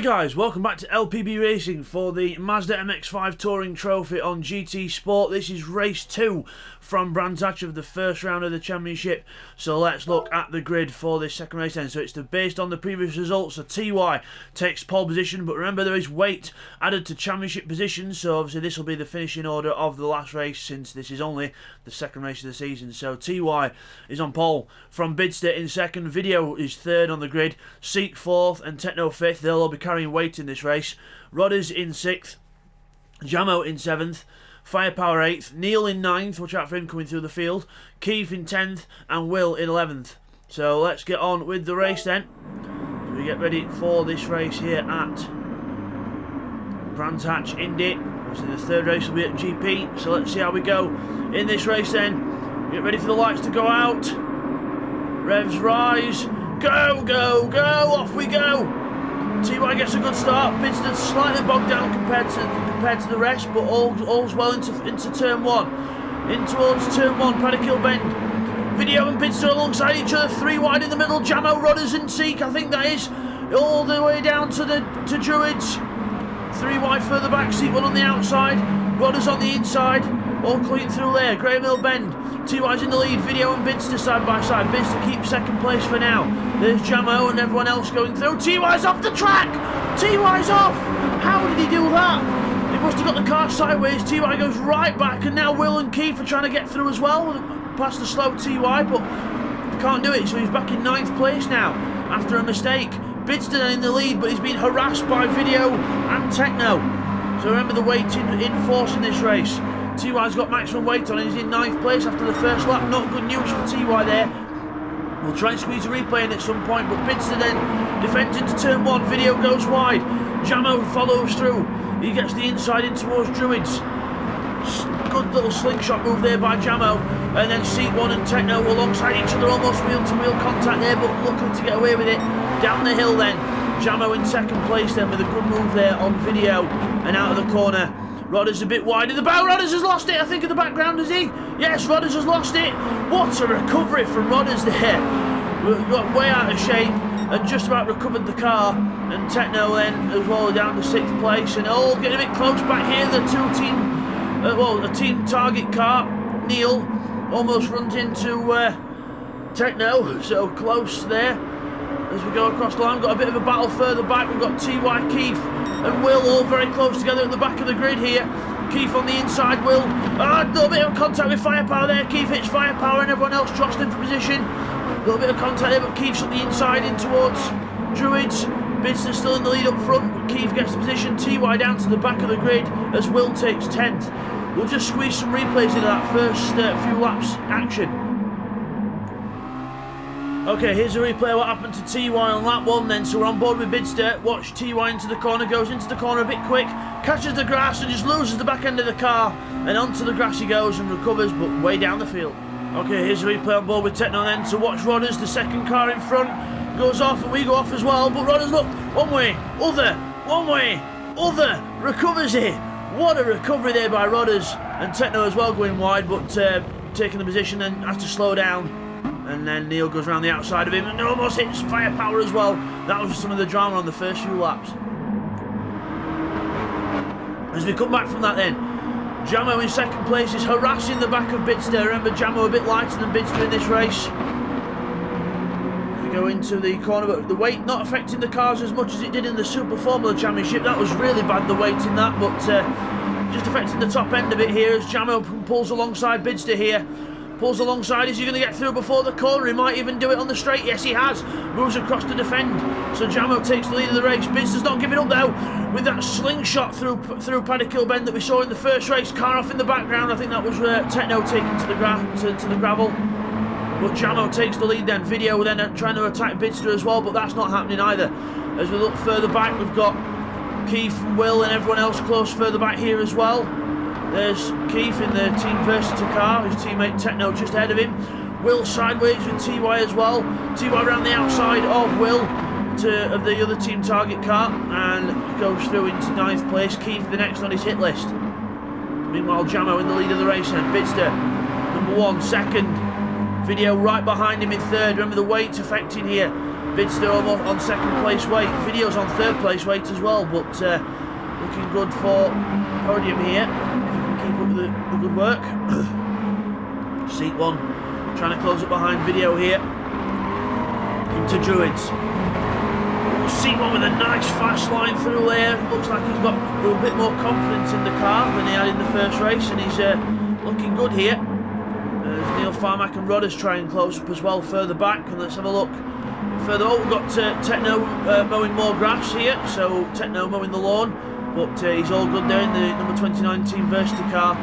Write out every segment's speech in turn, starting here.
Hi guys, welcome back to LPB Racing for the Mazda MX5 Touring Trophy on GT Sport. This is race 2 from Brands Hatch of the first round of the championship. So let's look at the grid for this second race then. So it's based on the previous results. So TY takes pole position, but remember there is weight added to championship positions. So obviously this will be the finishing order of the last race since this is only the second race of the season. So TY is on pole from Bidzster in second. Video is third on the grid. Seek fourth and Techno fifth. They'll all be carrying weight in this race. Rodders in 6th, Jamo in 7th, Firepower 8th, Neil in 9th, watch out for him coming through the field, Keith in 10th and Will in 11th. So let's get on with the race then. We get ready for this race here at Brands Hatch Indy. Obviously the third race will be at GP, so let's see how we go in this race then. Get ready for the lights to go out. Revs rise. Go, go, go, off we go. TY gets a good start. Bidzster slightly bogged down compared to the rest, but all's well into turn 1. In towards turn 1, Paddock Bend. Video and Bidzster alongside each other, 3 wide in the middle. Jamo, Rodders and Seek, I think that is, all the way down to Druids. 3 wide further back, Seek 1 on the outside, Rodders on the inside, all clean through there. Grey Mill Bend. TY's in the lead, Video and Bidzster side by side. Bidzster keeps second place for now. There's Jamo and everyone else going through. TY's off the track! TY's off! How did he do that? He must have got the car sideways. TY goes right back, and now Will and Keith are trying to get through as well, past the slow TY, but can't do it, so he's back in 9th place now, after a mistake. Bidzster in the lead, but he's been harassed by Video and Techno. So remember the weight in force in this race. TY's got maximum weight on and he's in 9th place after the first lap. Not good news for TY there. We'll try and squeeze a replay in at some point, but Bidzster then defends into turn 1. Video goes wide. Jamo follows through. He gets the inside in towards Druids. Good little slingshot move there by Jamo. And then Seat 1 and Techno alongside each other, almost wheel-to-wheel contact there, but luckily to get away with it. Down the hill then. Jamo in 2nd place then with a good move there on Video and out of the corner. Rodders a bit wide in the bow. Rodders has lost it, I think, in the background, has he? Yes, Rodders has lost it. What a recovery from Rodders there. Got way out of shape and just about recovered the car. And Techno then as well down to 6th place. And all getting a bit close back here. The a team target car, Neil, almost runs into Techno. So close there as we go across the line. Got a bit of a battle further back. We've got TY, Keith and Will all very close together at the back of the grid here. Keith on the inside, Will. A little bit of contact with Firepower there. Keith hits Firepower and everyone else jostling for position. A little bit of contact there, but Keith's on the inside in towards Druids. Bidzster still in the lead up front, but Keith gets the position. TY down to the back of the grid as Will takes 10th. We'll just squeeze some replays into that first few laps action. Okay, here's a replay of what happened to TY on lap 1 then. So we're on board with Bidzster. Watch TY into the corner, goes into the corner a bit quick, catches the grass and just loses the back end of the car. And onto the grass he goes and recovers, but way down the field. Okay, here's a replay on board with Techno then. So watch Rodders, the second car in front, goes off and we go off as well. But Rodders, look, one way, other, one way, other, recovers it. What a recovery there by Rodders. And Techno as well going wide, but taking the position and has to slow down. And then Neil goes around the outside of him and almost hits Firepower as well. That was some of the drama on the first few laps. As we come back from that then, Jamo in 2nd place is harassing the back of Bidzster. Remember, Jamo a bit lighter than Bidzster in this race. We go into the corner, but the weight not affecting the cars as much as it did in the Super Formula Championship. That was really bad, the weight in that, but just affecting the top end of it here as Jamo pulls alongside Bidzster here. Pulls alongside, is he going to get through before the corner? He might even do it on the straight. Yes, he has. Moves across to defend. So Jamo takes the lead of the race. Bidzster's not giving up though. With that slingshot through Paddock Bend that we saw in the first race. Car off in the background. I think that was Techno taken to the gravel. But Jamo takes the lead then. Video then trying to attack Bidzster as well, but that's not happening either. As we look further back, we've got Keith and Will and everyone else close further back here as well. There's Keith in the Team Versity car, his teammate Techno just ahead of him. Will sideways with TY as well. TY around the outside of Will of the other team target car and goes through into 9th place. Keith the next on his hit list. Meanwhile, Jamo in the lead of the race and Bidzster number 1, 2nd. Video right behind him in 3rd. Remember the weight's affecting here. Bidzster almost on second place weight. Video's on third place weight as well, but looking good for podium here. If you can keep up with the good work. Seat 1 trying to close it behind Video here. Into Druids. Seat 1 with a nice fast line through there. Looks like he's got a little bit more confidence in the car than he had in the first race, and he's looking good here. As Neil Farmack and Rodders try and close up as well further back. And let's have a look further. Oh, we've got Techno mowing more grass here, so Techno mowing the lawn, but he's all good there in the number 29 Team Versty car.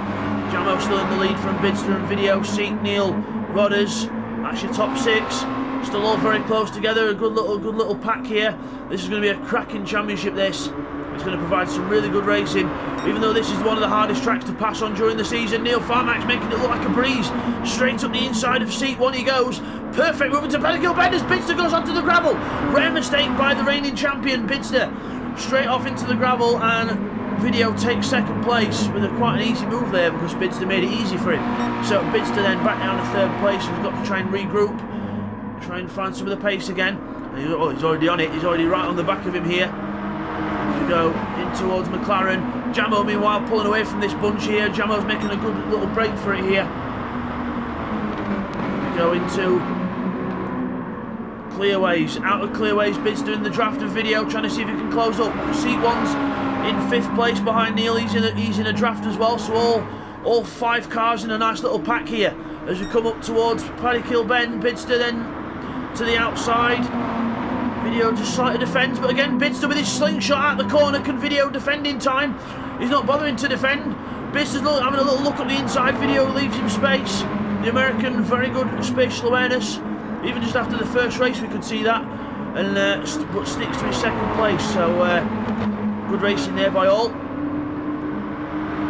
Jamo still in the lead from Bidzster and Video. Seat, Neil, Rodders. That's your top 6. Still all very close together. A good little pack here. This is going to be a cracking championship. This. It's going to provide some really good racing, even though this is one of the hardest tracks to pass on during the season. Neil Farmack's making it look like a breeze. Straight up the inside of Seat 1 he goes. Perfect movement to Pelican Bend as Bidzster goes onto the gravel. Rare mistake by the reigning champion Bidzster. Straight off into the gravel, and Video takes second place with quite an easy move there because Bidzster made it easy for him. So Bidzster then back down to third place and he's got to try and regroup, try and find some of the pace again. Oh, he's already on it. He's already right on the back of him here. To go in towards McLaren. Jamo meanwhile pulling away from this bunch here. Jamo's making a good little break for it here. We go into Clearways. Out of Clearways, Bidzster in the draft of Video, trying to see if he can close up. Seat 1's in 5th place behind Neil. He's in a draft as well. So all 5 cars in a nice little pack here. As we come up towards Paddy Kilben, Bidzster then to the outside. Video just slightly defends, but again Bidzster with his slingshot out the corner. Can Video defend in time? He's not bothering to defend. Bidzster's having a little look at the inside. Video leaves him space. The American, very good spatial awareness. Even just after the first race we could see that. And but sticks to his second place. So good racing there by all.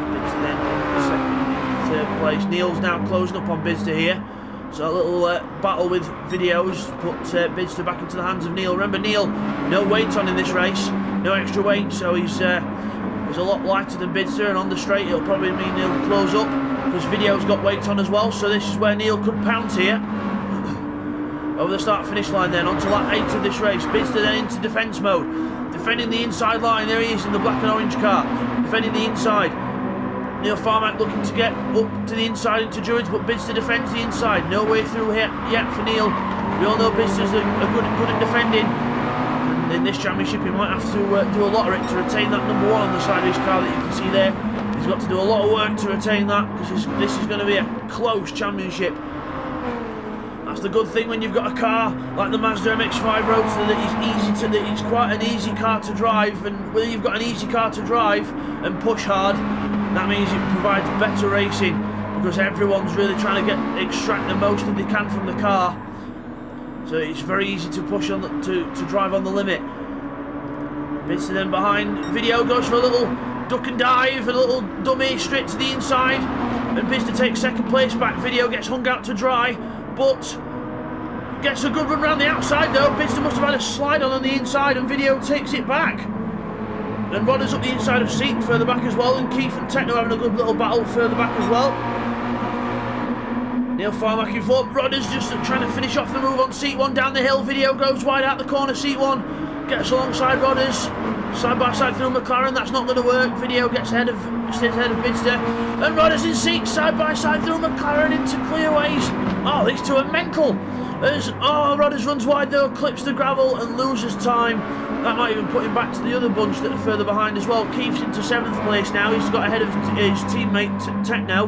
Bidzster then second, third place. Neil's now closing up on Bidzster here. So a little battle with Videos, put Bidzster back into the hands of Neil. Remember, Neil, no weight on in this race, no extra weight, so he's a lot lighter than Bidzster, and on the straight it'll probably mean he'll close up, because Video's got weight on as well, so this is where Neil could pounce here. Over the start-finish line then, onto lap 8 of this race. Bidzster then into defence mode, defending the inside line. There he is in the black and orange car, defending the inside. Neil Farmack looking to get up to the inside into Druids, but Bidzster defends the inside. No way through here yet for Neil. We all know Bidzster's good at defending. And in this championship, he might have to do a lot of it to retain that number 1 on the side of his car that you can see there. He's got to do a lot of work to retain that, because this is going to be a close championship. That's the good thing when you've got a car like the Mazda MX5 Roadster that it's quite an easy car to drive, and when you've got an easy car to drive and push hard, that means it provides better racing, because everyone's really trying to extract the most that they can from the car. So it's very easy to push on to drive on the limit. Bidzster then behind. Video goes for a little duck and dive, a little dummy straight to the inside, and Bidzster takes second place back. Video gets hung out to dry, but gets a good run around the outside though. Bidzster must have had a slide on the inside, and Video takes it back. And Rodders up the inside of Seat further back as well, and Keith and Techno having a good little battle further back as well. Neil Farmack in front. Rodders just trying to finish off the move on Seat 1 down the hill. Video goes wide out the corner. Seat 1 gets alongside Rodders. Side by side through McLaren. That's not going to work. Video stays ahead of Bidzster. And Rodders in Seat side by side through McLaren into Clearways. Oh, these two are mental. Rodders runs wide though, clips the gravel and loses time. That might even put him back to the other bunch that are further behind as well. Keith's into 7th place now. He's got ahead of his teammate Techno.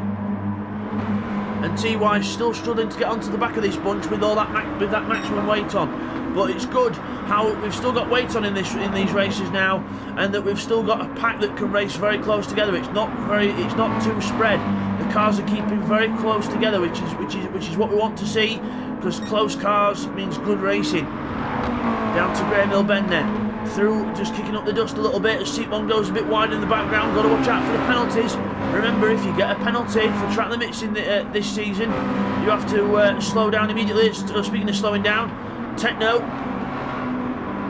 And TY still struggling to get onto the back of this bunch with all that maximum weight on. But it's good how we've still got weight on in these races now, and that we've still got a pack that can race very close together. It's not too spread. The cars are keeping very close together, which is what we want to see, because close cars means good racing. Down to Graham Hill Bend then. Through, just kicking up the dust a little bit as Seat 1 goes a bit wide in the background. Got to watch out for the penalties. Remember, if you get a penalty for track limits in this season, you have to slow down immediately. Speaking of slowing down, Techno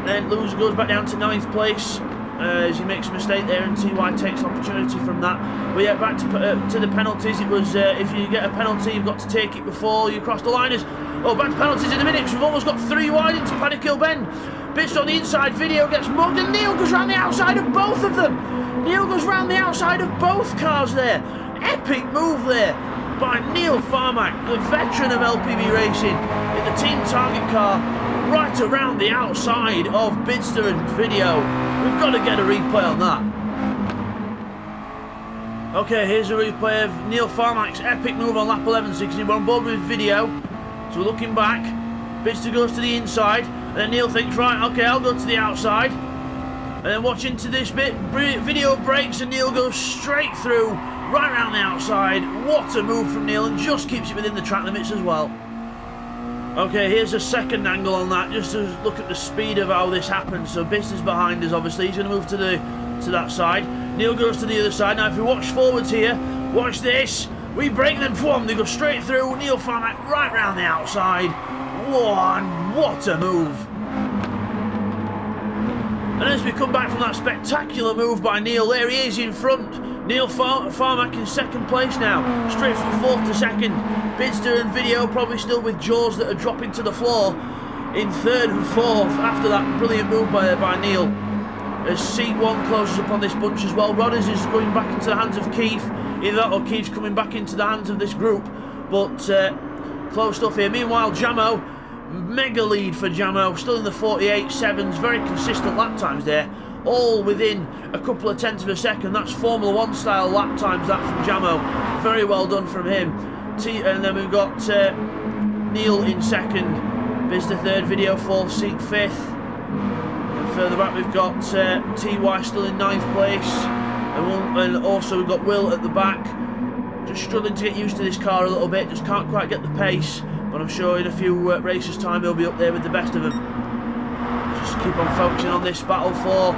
then goes back down to 9th place. as he makes a mistake there, and TY takes opportunity from that. But yeah, back to the penalties. It was if you get a penalty, you've got to take it before you cross the line. Oh, back to penalties in a minute. We've almost got 3 wide into Paddock Hill Bend. Bidzster on the inside. Video gets mugged, and Neil goes round the outside of both of them. Neil goes round the outside of both cars there. Epic move there by Neil Farmack, the veteran of LPB Racing, in the team target car, right around the outside of Bidzster and Video. We've got to get a replay on that. Okay, here's a replay of Neil Farmack's epic move on lap 11.60. We're on board with Video, so we're looking back. Bidzster goes to the inside, and then Neil thinks, right, okay, I'll go to the outside. And then watch into this bit, Video breaks, and Neil goes straight through, right around the outside. What a move from Neil, and just keeps it within the track limits as well. Okay, here's a second angle on that, just to look at the speed of how this happens. So Bidzster's behind us, obviously. He's going to move to that side. Neil goes to the other side. Now, if we watch forwards here, watch this. We break them, boom, they go straight through. Neil Farmack right round the outside. What a move. And as we come back from that spectacular move by Neil, there he is in front. Neil Farmack in second place now, straight from 4th to 2nd. Bidzster and Video probably still with jaws that are dropping to the floor in 3rd and 4th after that brilliant move by Neil. As seat 1 closes up on this bunch as well. Rodders is going back into the hands of Keith. Either that or Keith's coming back into the hands of this group. But close stuff here. Meanwhile, Jamo, mega lead for Jamo, still in the 48.7s, very consistent lap times there, all within a couple of tenths of a second. That's Formula 1 style lap times, that from Jamo. Very well done from him. And then we've got Neil in 2nd, Bidzster 3rd, Video 4th, seat 5th. And further back we've got TY still in 9th place, and also we've got Will at the back, just struggling to get used to this car a little bit, just can't quite get the pace. But I'm sure in a few races time he'll be up there with the best of them. Just keep on focusing on this battle for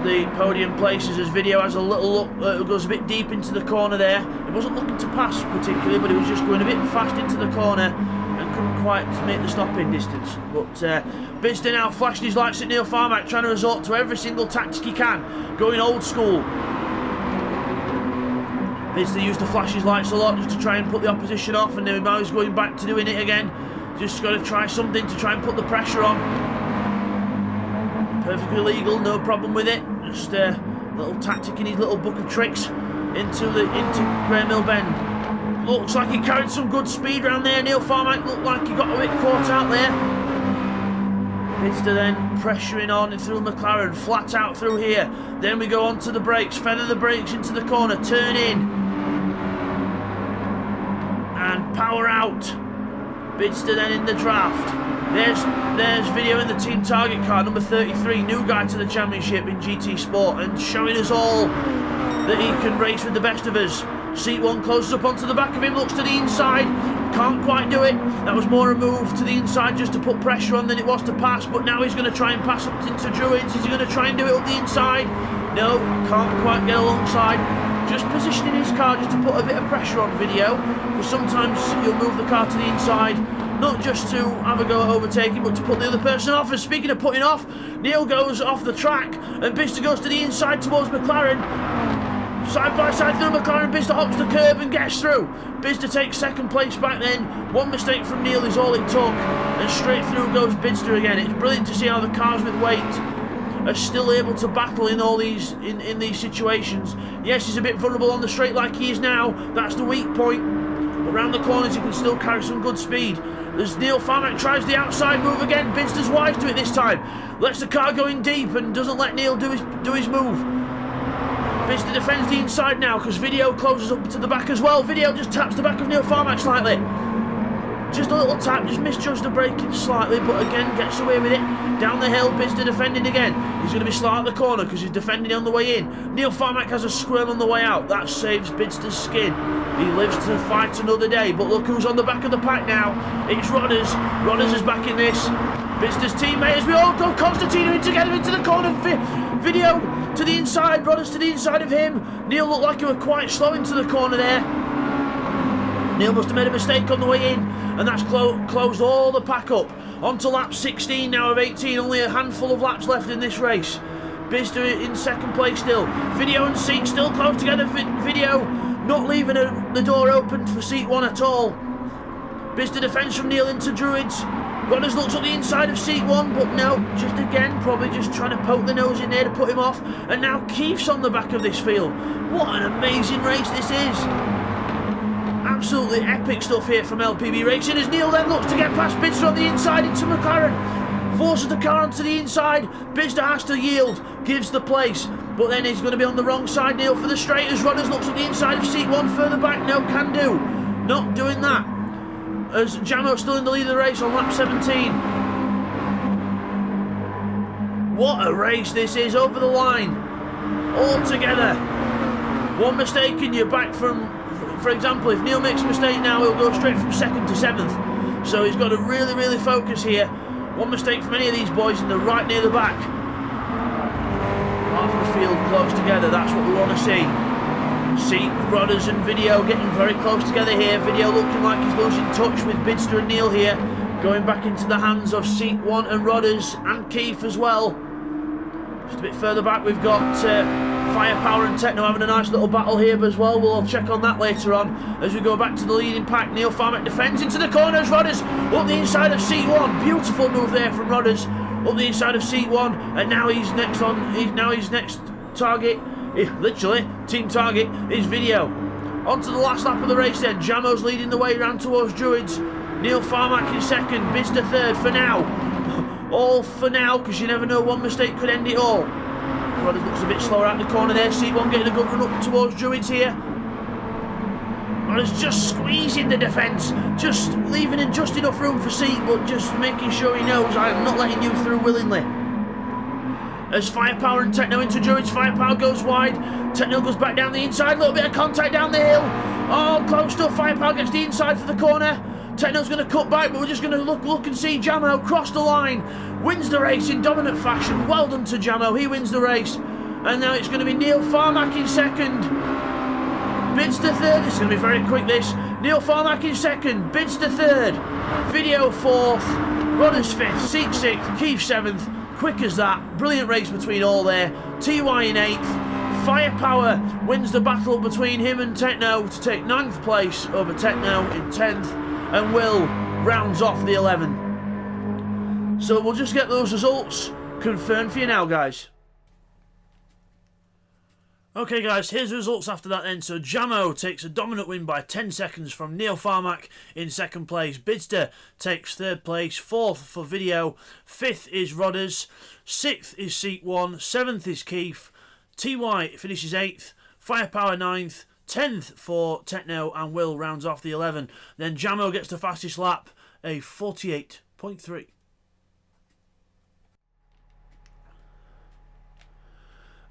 the podium places, as Video has a little look, goes a bit deep into the corner there. He wasn't looking to pass particularly, but he was just going a bit fast into the corner and couldn't quite make the stopping distance. But Bidzster now flashing his lights at Neil Farmack, trying to resort to every single tactic he can, going old school. Bidzster used to flash his lights a lot just to try and put the opposition off, and now he's going back to doing it again. Just got to try something to try and put the pressure on. Perfectly legal, no problem with it. Just a little tactic in his little book of tricks into Graham Hill Bend. Looks like he carried some good speed around there. Neil Farmack looked like he got a bit caught out there. Bidzster then pressuring on through McLaren, flat out through here. Then we go on to the brakes, feather the brakes into the corner, turn in. And power out. Bidzster then in the draft. There's Video in the team target car, number 33, new guy to the championship in GT Sport, and showing us all that he can race with the best of us. Seat 1 closes up onto the back of him, looks to the inside, can't quite do it. That was more a move to the inside just to put pressure on than it was to pass, but now he's going to try and pass up into Druids. Is he going to try and do it up the inside? No, can't quite get alongside. Just positioning his car just to put a bit of pressure on Video, because sometimes you'll move the car to the inside, not just to have a go at overtaking, but to put the other person off. And speaking of putting off, Neil goes off the track, and Bidzster goes to the inside towards McLaren. Side by side through McLaren, Bidzster hops the curb and gets through. Bidzster takes 2nd place back then. One mistake from Neil is all it took, and straight through goes Bidzster again. It's brilliant to see how the cars with weight are still able to battle in all these in these situations. Yes, he's a bit vulnerable on the straight like he is now. That's the weak point. But around the corners he can still carry some good speed. As Neil Farmack tries the outside move again, Bidzster's wise to it this time. Lets the car go in deep and doesn't let Neil do his move. Bidzster defends the inside now because Video closes up to the back as well. Video just taps the back of Neil Farmack slightly. Just a little tap, just misjudged the braking slightly, but again gets away with it. Down the hill, Bidzster defending again. He's going to be slow at the corner because he's defending on the way in. Neil Farmack has a squirrel on the way out. That saves Bidzster's skin. He lives to fight another day, but look who's on the back of the pack now. It's Rodders. Rodders is back in this. Bidzster's teammate as we all go Constantino in together into the corner. Video to the inside, Rodders to the inside of him. Neil looked like he was quite slow into the corner there. Neil must have made a mistake on the way in, and that's closed all the pack up. On to lap 16 now of 18, only a handful of laps left in this race. Bidzster in second place still. Video and Seat still close together. Video not leaving the door open for Seat 1 at all. Bidzster defends from Neil into Druids. Rodders looks on the inside of Seat 1, but no, just again, probably just trying to poke the nose in there to put him off. And now Keith's on the back of this field. What an amazing race this is. Absolutely epic stuff here from LPB Racing as Neil then looks to get past Bidzster on the inside into McLaren. Forces the car onto the inside. Bidzster has to yield, gives the place, but then he's going to be on the wrong side. Neil for the straight as Rodders looks on the inside of Seat 1 further back. No, can do. Not doing that. As Jamo's still in the lead of the race on lap 17. What a race this is, over the line. All together. One mistake and you're back from, for example, if Neil makes a mistake now, he'll go straight from 2nd to 7th. So he's got to really, really focus here. One mistake from any of these boys and they're right near the back. Half the field close together, that's what we want to see. Seat, Rodders and Video getting very close together here. Video looking like he's losing touch with Bidzster and Neil here. Going back into the hands of Seat 1 and Rodders and Keith as well. Just a bit further back we've got Firepower and Techno having a nice little battle here as well. We'll check on that later on as we go back to the leading pack. Neil Farmack defends into the corners. Rodders up the inside of Seat 1. Beautiful move there from Rodders up the inside of Seat 1. And now he's next next target. Literally, team target is Video. On to the last lap of the race then. Jamo's leading the way round towards Druids. Neil Farmack in second. Bidzster third for now. All for now, because you never know, one mistake could end it all. Rodders looks a bit slower out the corner there. Seat 1 getting a good run up towards Druids here. Rodders just squeezing the defence. Just leaving in just enough room for Seat, but just making sure he knows I'm not letting you through willingly. As Firepower and Techno into Druids, Firepower goes wide, Techno goes back down the inside, a little bit of contact down the hill. Oh, close stuff, Firepower gets the inside for the corner. Techno's going to cut back, but we're just going to look and see Jamo cross the line. Wins the race in dominant fashion. Well done to Jamo, he wins the race. And now it's going to be Neil Farmack in second. Bidzster third, it's going to be very quick this. Neil Farmack in second, Bidzster third. Video fourth, Rodders fifth, Seat 6th, Keith 7th. Quick as that. Brilliant race between all there. TY in 8th. Firepower wins the battle between him and Techno to take 9th place over Techno in 10th. And Will rounds off the 11. So we'll just get those results confirmed for you now, guys. Okay guys, here's the results after that then. So Jamo takes a dominant win by 10 seconds from Neil Farmack in second place. Bidzster takes third place. 4th for Video. 5th is Rodders. 6th is Seat 1. 7th is Keith. TY finishes 8th. Firepower 9th. 10th for Techno, and Will rounds off the 11. Then Jamo gets the fastest lap, a 48.3.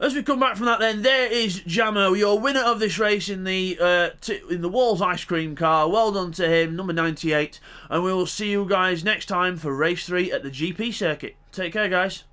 As we come back from that then, there is Jamo, your winner of this race in the Walls ice cream car. Well done to him, number 98. And we will see you guys next time for race 3 at the GP circuit. Take care, guys.